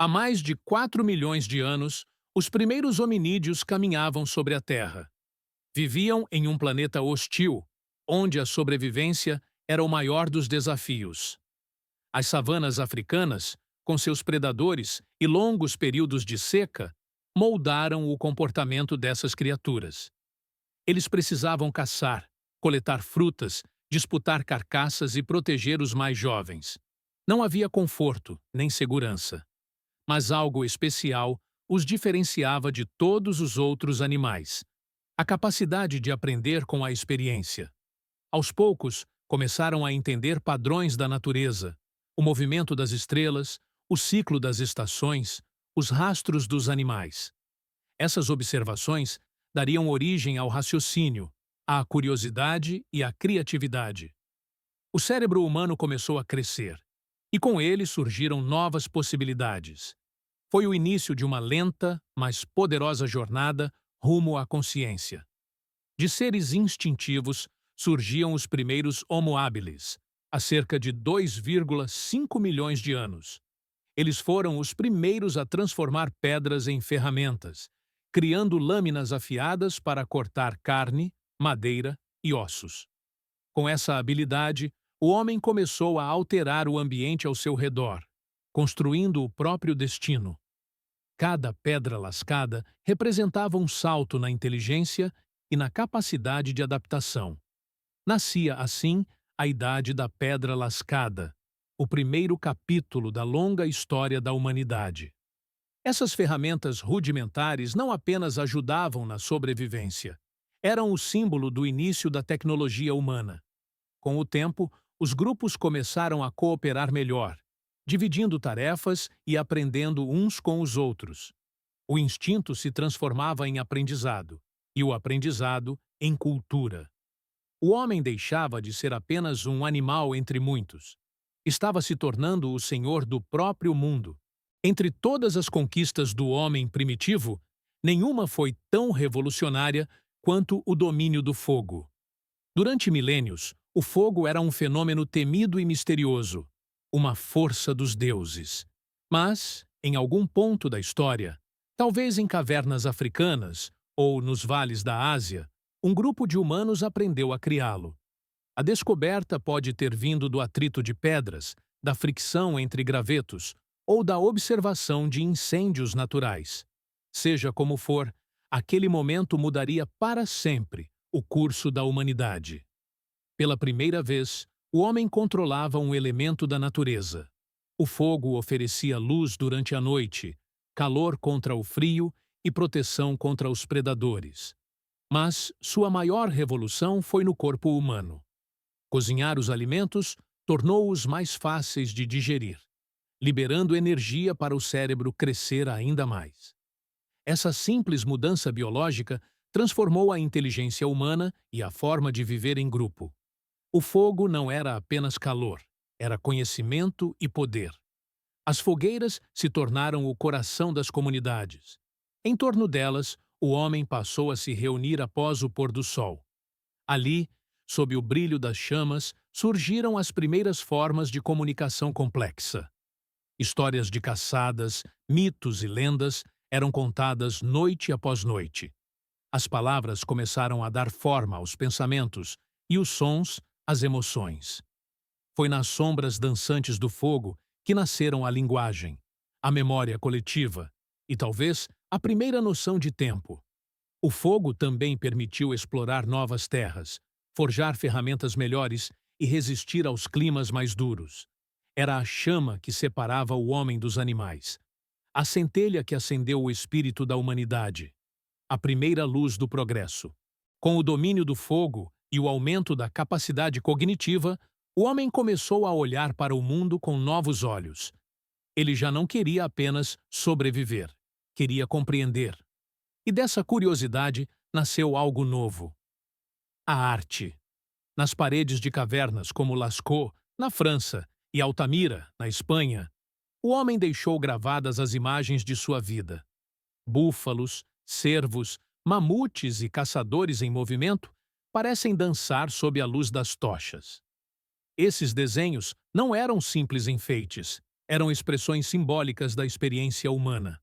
Há mais de 4 milhões de anos, os primeiros hominídeos caminhavam sobre a Terra. Viviam em um planeta hostil, onde a sobrevivência era o maior dos desafios. As savanas africanas, com seus predadores e longos períodos de seca, moldaram o comportamento dessas criaturas. Eles precisavam caçar, coletar frutas, disputar carcaças e proteger os mais jovens. Não havia conforto nem segurança, mas algo especial os diferenciava de todos os outros animais: a capacidade de aprender com a experiência. Aos poucos, começaram a entender padrões da natureza, o movimento das estrelas, o ciclo das estações, os rastros dos animais. Essas observações dariam origem ao raciocínio, à curiosidade e à criatividade. O cérebro humano começou a crescer, e com ele surgiram novas possibilidades. Foi o início de uma lenta, mas poderosa jornada rumo à consciência. De seres instintivos surgiam os primeiros Homo habilis, há cerca de 2,5 milhões de anos. Eles foram os primeiros a transformar pedras em ferramentas, criando lâminas afiadas para cortar carne, madeira e ossos. Com essa habilidade, o homem começou a alterar o ambiente ao seu redor, construindo o próprio destino. Cada pedra lascada representava um salto na inteligência e na capacidade de adaptação. Nascia, assim, a Idade da Pedra Lascada, o primeiro capítulo da longa história da humanidade. Essas ferramentas rudimentares não apenas ajudavam na sobrevivência, eram o símbolo do início da tecnologia humana. Com o tempo, os grupos começaram a cooperar melhor, dividindo tarefas e aprendendo uns com os outros. O instinto se transformava em aprendizado, e o aprendizado em cultura. O homem deixava de ser apenas um animal entre muitos. Estava se tornando o senhor do próprio mundo. Entre todas as conquistas do homem primitivo, nenhuma foi tão revolucionária quanto o domínio do fogo. Durante milênios, o fogo era um fenômeno temido e misterioso, uma força dos deuses. Mas, em algum ponto da história, talvez em cavernas africanas ou nos vales da Ásia, um grupo de humanos aprendeu a criá-lo. A descoberta pode ter vindo do atrito de pedras, da fricção entre gravetos ou da observação de incêndios naturais. Seja como for, aquele momento mudaria para sempre o curso da humanidade. Pela primeira vez, o homem controlava um elemento da natureza. O fogo oferecia luz durante a noite, calor contra o frio e proteção contra os predadores. Mas sua maior revolução foi no corpo humano. Cozinhar os alimentos tornou-os mais fáceis de digerir, liberando energia para o cérebro crescer ainda mais. Essa simples mudança biológica transformou a inteligência humana e a forma de viver em grupo. O fogo não era apenas calor, era conhecimento e poder. As fogueiras se tornaram o coração das comunidades. Em torno delas, o homem passou a se reunir após o pôr do sol. Ali, sob o brilho das chamas, surgiram as primeiras formas de comunicação complexa. Histórias de caçadas, mitos e lendas eram contadas noite após noite. As palavras começaram a dar forma aos pensamentos e os sons às emoções. Foi nas sombras dançantes do fogo que nasceram a linguagem, a memória coletiva e, talvez, a primeira noção de tempo. O fogo também permitiu explorar novas terras, forjar ferramentas melhores e resistir aos climas mais duros. Era a chama que separava o homem dos animais, a centelha que acendeu o espírito da humanidade, a primeira luz do progresso. Com o domínio do fogo e o aumento da capacidade cognitiva, o homem começou a olhar para o mundo com novos olhos. Ele já não queria apenas sobreviver, queria compreender. E dessa curiosidade nasceu algo novo: a arte. Nas paredes de cavernas como Lascaux, na França, e Altamira, na Espanha, o homem deixou gravadas as imagens de sua vida. Búfalos, cervos, mamutes e caçadores em movimento parecem dançar sob a luz das tochas. Esses desenhos não eram simples enfeites, eram expressões simbólicas da experiência humana.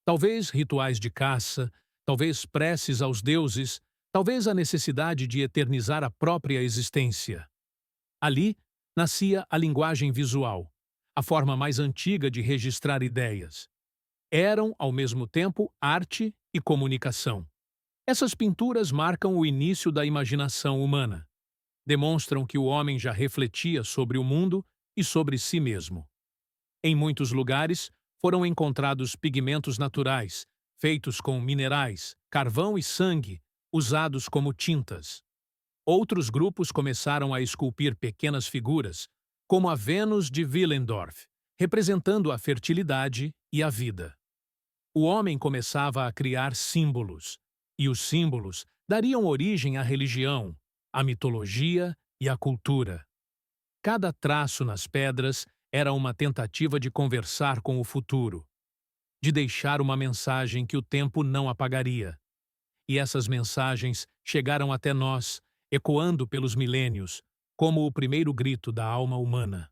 Talvez rituais de caça, talvez preces aos deuses, talvez a necessidade de eternizar a própria existência. Ali nascia a linguagem visual, a forma mais antiga de registrar ideias. Eram, ao mesmo tempo, arte e comunicação. Essas pinturas marcam o início da imaginação humana. Demonstram que o homem já refletia sobre o mundo e sobre si mesmo. Em muitos lugares, foram encontrados pigmentos naturais, feitos com minerais, carvão e sangue, usados como tintas. Outros grupos começaram a esculpir pequenas figuras, como a Vênus de Willendorf, representando a fertilidade e a vida. O homem começava a criar símbolos, e os símbolos dariam origem à religião, à mitologia e à cultura. Cada traço nas pedras era uma tentativa de conversar com o futuro, de deixar uma mensagem que o tempo não apagaria. E essas mensagens chegaram até nós, ecoando pelos milênios, como o primeiro grito da alma humana.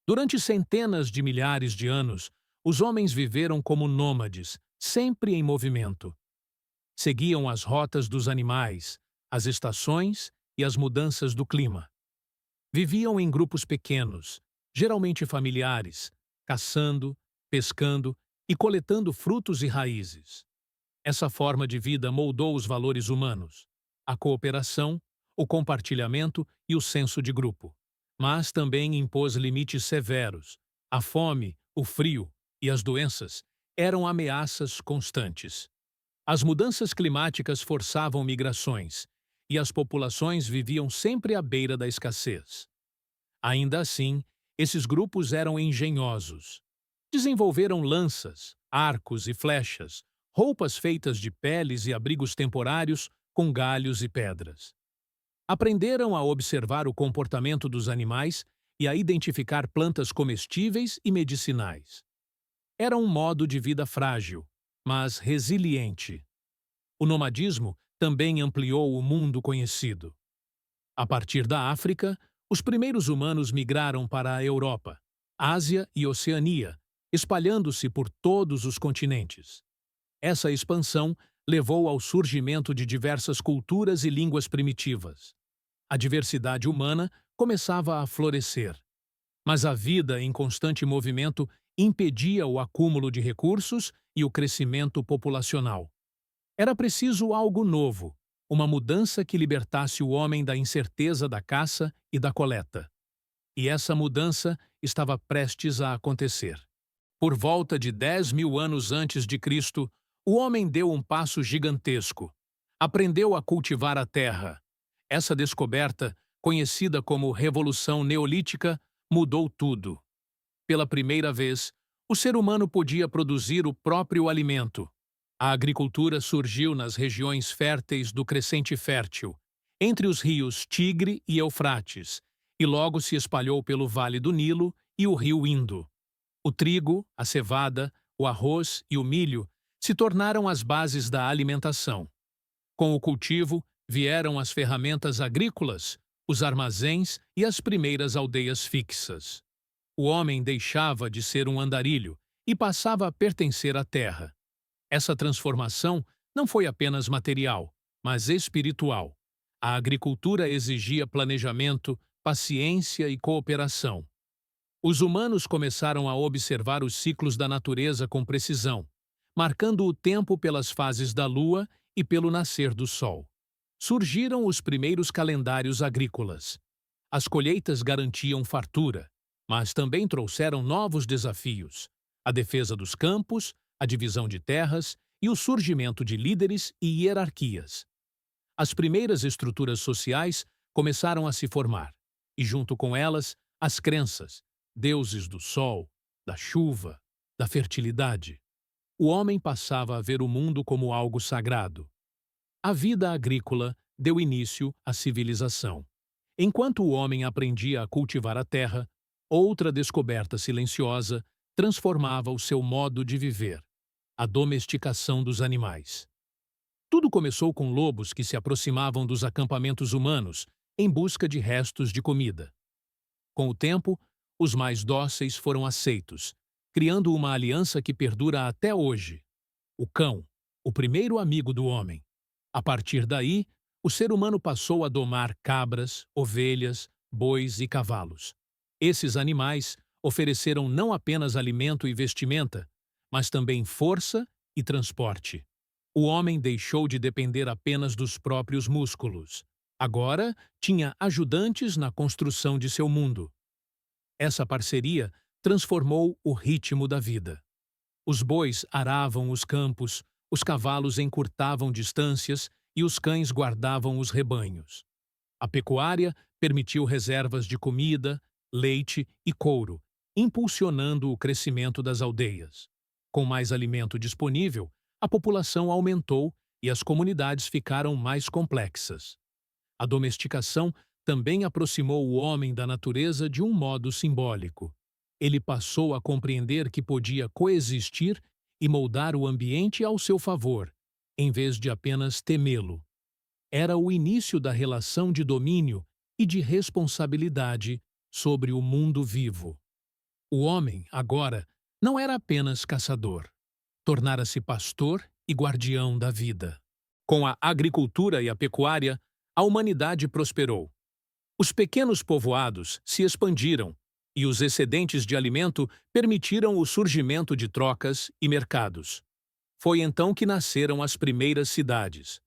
Durante centenas de milhares de anos, os homens viveram como nômades, sempre em movimento. Seguiam as rotas dos animais, as estações e as mudanças do clima. Viviam em grupos pequenos, geralmente familiares, caçando, pescando e coletando frutos e raízes. Essa forma de vida moldou os valores humanos, a cooperação, o compartilhamento e o senso de grupo. Mas também impôs limites severos. A fome, o frio e as doenças eram ameaças constantes. As mudanças climáticas forçavam migrações, e as populações viviam sempre à beira da escassez. Ainda assim, esses grupos eram engenhosos. Desenvolveram lanças, arcos e flechas, roupas feitas de peles e abrigos temporários com galhos e pedras. Aprenderam a observar o comportamento dos animais e a identificar plantas comestíveis e medicinais. Era um modo de vida frágil, mas resiliente. O nomadismo também ampliou o mundo conhecido. A partir da África, os primeiros humanos migraram para a Europa, Ásia e Oceania, espalhando-se por todos os continentes. Essa expansão levou ao surgimento de diversas culturas e línguas primitivas. A diversidade humana começava a florescer. Mas a vida em constante movimento impedia o acúmulo de recursos e o crescimento populacional. Era preciso algo novo, uma mudança que libertasse o homem da incerteza da caça e da coleta. E essa mudança estava prestes a acontecer. Por volta de 10.000 anos antes de Cristo, o homem deu um passo gigantesco. Aprendeu a cultivar a terra. Essa descoberta, conhecida como Revolução Neolítica, mudou tudo. Pela primeira vez, o ser humano podia produzir o próprio alimento. A agricultura surgiu nas regiões férteis do Crescente Fértil, entre os rios Tigre e Eufrates, e logo se espalhou pelo Vale do Nilo e o rio Indo. O trigo, a cevada, o arroz e o milho se tornaram as bases da alimentação. Com o cultivo, vieram as ferramentas agrícolas, os armazéns e as primeiras aldeias fixas. O homem deixava de ser um andarilho e passava a pertencer à terra. Essa transformação não foi apenas material, mas espiritual. A agricultura exigia planejamento, paciência e cooperação. Os humanos começaram a observar os ciclos da natureza com precisão, marcando o tempo pelas fases da lua e pelo nascer do sol. Surgiram os primeiros calendários agrícolas. As colheitas garantiam fartura, mas também trouxeram novos desafios: a defesa dos campos, a divisão de terras e o surgimento de líderes e hierarquias. As primeiras estruturas sociais começaram a se formar, e junto com elas, as crenças, deuses do sol, da chuva, da fertilidade. O homem passava a ver o mundo como algo sagrado. A vida agrícola deu início à civilização. Enquanto o homem aprendia a cultivar a terra, outra descoberta silenciosa transformava o seu modo de viver: a domesticação dos animais. Tudo começou com lobos que se aproximavam dos acampamentos humanos em busca de restos de comida. Com o tempo, os mais dóceis foram aceitos, criando uma aliança que perdura até hoje. O cão, o primeiro amigo do homem. A partir daí, o ser humano passou a domar cabras, ovelhas, bois e cavalos. Esses animais ofereceram não apenas alimento e vestimenta, mas também força e transporte. O homem deixou de depender apenas dos próprios músculos. Agora, tinha ajudantes na construção de seu mundo. Essa parceria transformou o ritmo da vida. Os bois aravam os campos, os cavalos encurtavam distâncias e os cães guardavam os rebanhos. A pecuária permitiu reservas de comida, leite e couro, impulsionando o crescimento das aldeias. Com mais alimento disponível, a população aumentou e as comunidades ficaram mais complexas. A domesticação também aproximou o homem da natureza de um modo simbólico. Ele passou a compreender que podia coexistir e moldar o ambiente ao seu favor, em vez de apenas temê-lo. Era o início da relação de domínio e de responsabilidade sobre o mundo vivo. O homem, agora, não era apenas caçador. Tornara-se pastor e guardião da vida. Com a agricultura e a pecuária, a humanidade prosperou. Os pequenos povoados se expandiram e os excedentes de alimento permitiram o surgimento de trocas e mercados. Foi então que nasceram as primeiras cidades.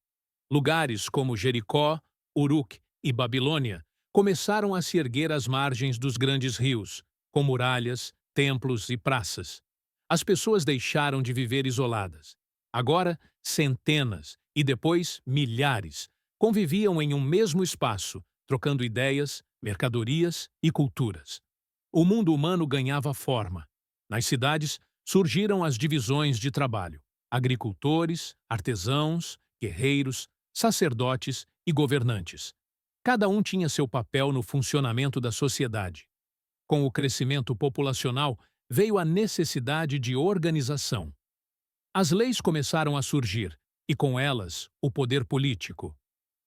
Lugares como Jericó, Uruk e Babilônia começaram a se erguer às margens dos grandes rios, com muralhas, templos e praças. As pessoas deixaram de viver isoladas. Agora, centenas e depois milhares conviviam em um mesmo espaço, trocando ideias, mercadorias e culturas. O mundo humano ganhava forma. Nas cidades surgiram as divisões de trabalho: agricultores, artesãos, guerreiros, sacerdotes e governantes. Cada um tinha seu papel no funcionamento da sociedade. Com o crescimento populacional, veio a necessidade de organização. As leis começaram a surgir, e com elas, o poder político.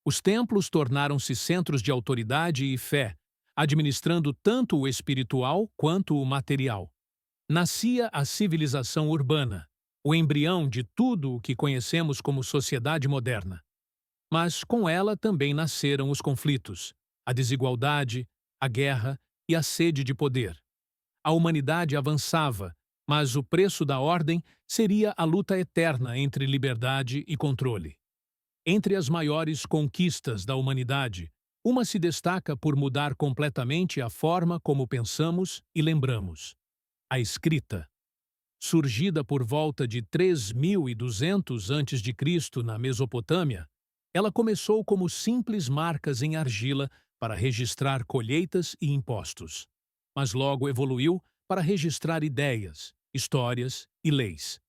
Os templos tornaram-se centros de autoridade e fé, administrando tanto o espiritual quanto o material. Nascia a civilização urbana, o embrião de tudo o que conhecemos como sociedade moderna. Mas com ela também nasceram os conflitos, a desigualdade, a guerra e a sede de poder. A humanidade avançava, mas o preço da ordem seria a luta eterna entre liberdade e controle. Entre as maiores conquistas da humanidade, uma se destaca por mudar completamente a forma como pensamos e lembramos: a escrita. Surgida por volta de 3200 a.C. na Mesopotâmia, ela começou como simples marcas em argila para registrar colheitas e impostos, mas logo evoluiu para registrar ideias, histórias e leis.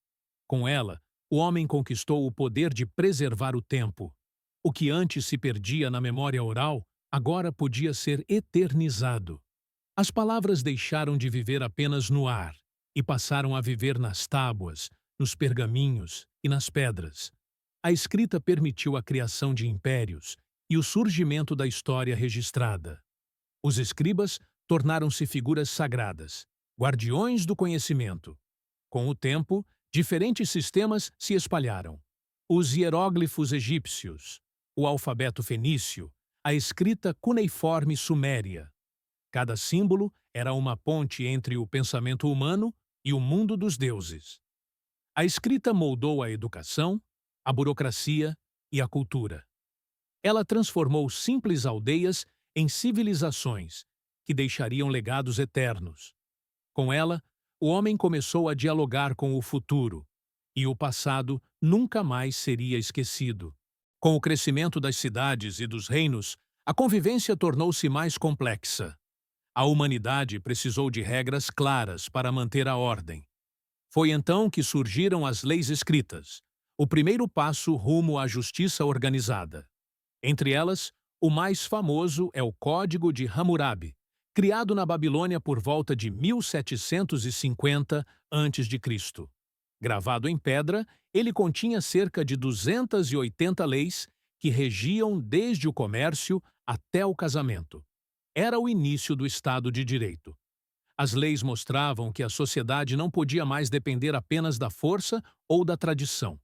Com ela, o homem conquistou o poder de preservar o tempo. O que antes se perdia na memória oral, agora podia ser eternizado. As palavras deixaram de viver apenas no ar e passaram a viver nas tábuas, nos pergaminhos e nas pedras. A escrita permitiu a criação de impérios e o surgimento da história registrada. Os escribas tornaram-se figuras sagradas, guardiões do conhecimento. Com o tempo, diferentes sistemas se espalharam: os hieróglifos egípcios, o alfabeto fenício, a escrita cuneiforme suméria. Cada símbolo era uma ponte entre o pensamento humano e o mundo dos deuses. A escrita moldou a educação, a burocracia e a cultura. Ela transformou simples aldeias em civilizações que deixariam legados eternos. Com ela, o homem começou a dialogar com o futuro, e o passado nunca mais seria esquecido. Com o crescimento das cidades e dos reinos, a convivência tornou-se mais complexa. A humanidade precisou de regras claras para manter a ordem. Foi então que surgiram as leis escritas, o primeiro passo rumo à justiça organizada. Entre elas, o mais famoso é o Código de Hammurabi, criado na Babilônia por volta de 1750 a.C. Gravado em pedra, ele continha cerca de 280 leis que regiam desde o comércio até o casamento. Era o início do Estado de Direito. As leis mostravam que a sociedade não podia mais depender apenas da força ou da tradição.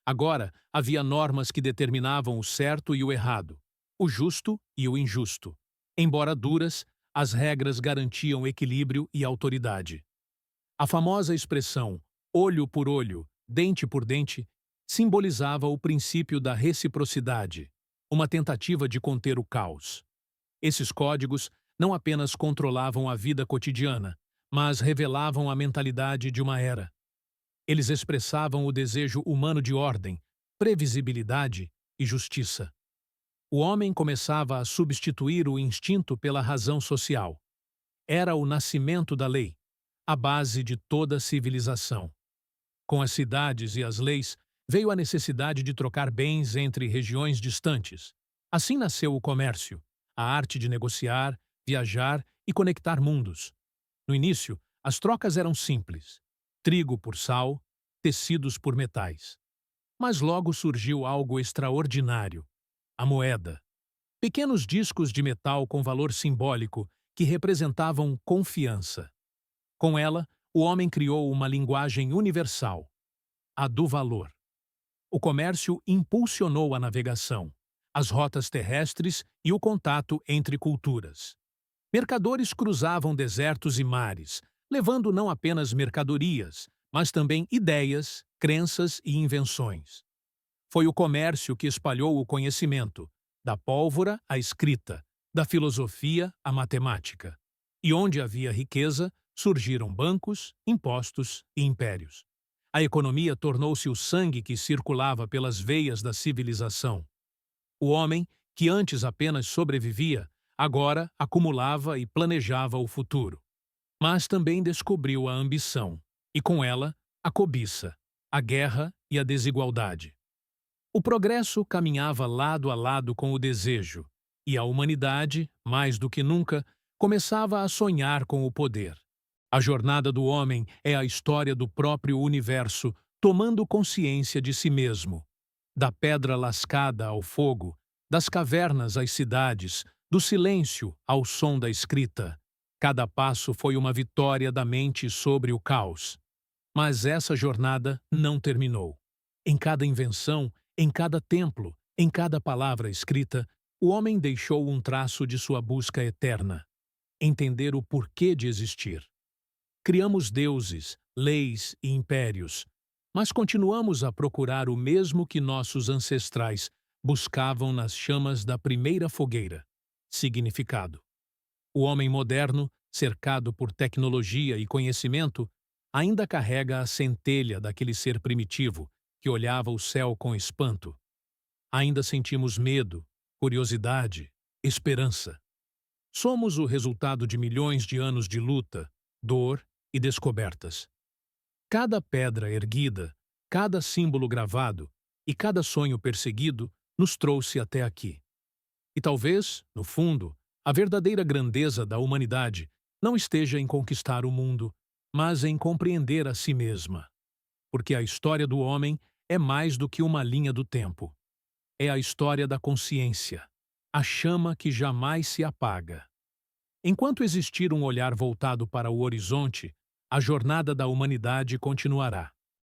Agora, havia normas que determinavam o certo e o errado, o justo e o injusto. Embora duras, as regras garantiam equilíbrio e autoridade. A famosa expressão olho por olho, dente por dente, simbolizava o princípio da reciprocidade, uma tentativa de conter o caos. Esses códigos não apenas controlavam a vida cotidiana, mas revelavam a mentalidade de uma era. Eles expressavam o desejo humano de ordem, previsibilidade e justiça. O homem começava a substituir o instinto pela razão social. Era o nascimento da lei, a base de toda civilização. Com as cidades e as leis, veio a necessidade de trocar bens entre regiões distantes. Assim nasceu o comércio, a arte de negociar, viajar e conectar mundos. No início, as trocas eram simples: trigo por sal, tecidos por metais. Mas logo surgiu algo extraordinário: a moeda. Pequenos discos de metal com valor simbólico que representavam confiança. Com ela, o homem criou uma linguagem universal, a do valor. O comércio impulsionou a navegação, as rotas terrestres e o contato entre culturas. Mercadores cruzavam desertos e mares, levando não apenas mercadorias, mas também ideias, crenças e invenções. Foi o comércio que espalhou o conhecimento, da pólvora à escrita, da filosofia à matemática. E onde havia riqueza, surgiram bancos, impostos e impérios. A economia tornou-se o sangue que circulava pelas veias da civilização. O homem, que antes apenas sobrevivia, agora acumulava e planejava o futuro. Mas também descobriu a ambição, e com ela, a cobiça, a guerra e a desigualdade. O progresso caminhava lado a lado com o desejo, e a humanidade, mais do que nunca, começava a sonhar com o poder. A jornada do homem é a história do próprio universo, tomando consciência de si mesmo. Da pedra lascada ao fogo, das cavernas às cidades, do silêncio ao som da escrita. Cada passo foi uma vitória da mente sobre o caos. Mas essa jornada não terminou. Em cada invenção, em cada templo, em cada palavra escrita, o homem deixou um traço de sua busca eterna. Entender o porquê de existir. Criamos deuses, leis e impérios, mas continuamos a procurar o mesmo que nossos ancestrais buscavam nas chamas da primeira fogueira: significado. O homem moderno, cercado por tecnologia e conhecimento, ainda carrega a centelha daquele ser primitivo que olhava o céu com espanto. Ainda sentimos medo, curiosidade, esperança. Somos o resultado de milhões de anos de luta, dor e descobertas. Cada pedra erguida, cada símbolo gravado e cada sonho perseguido nos trouxe até aqui. E talvez, no fundo, a verdadeira grandeza da humanidade não esteja em conquistar o mundo, mas em compreender a si mesma. Porque a história do homem é mais do que uma linha do tempo. É a história da consciência, a chama que jamais se apaga. Enquanto existir um olhar voltado para o horizonte, a jornada da humanidade continuará.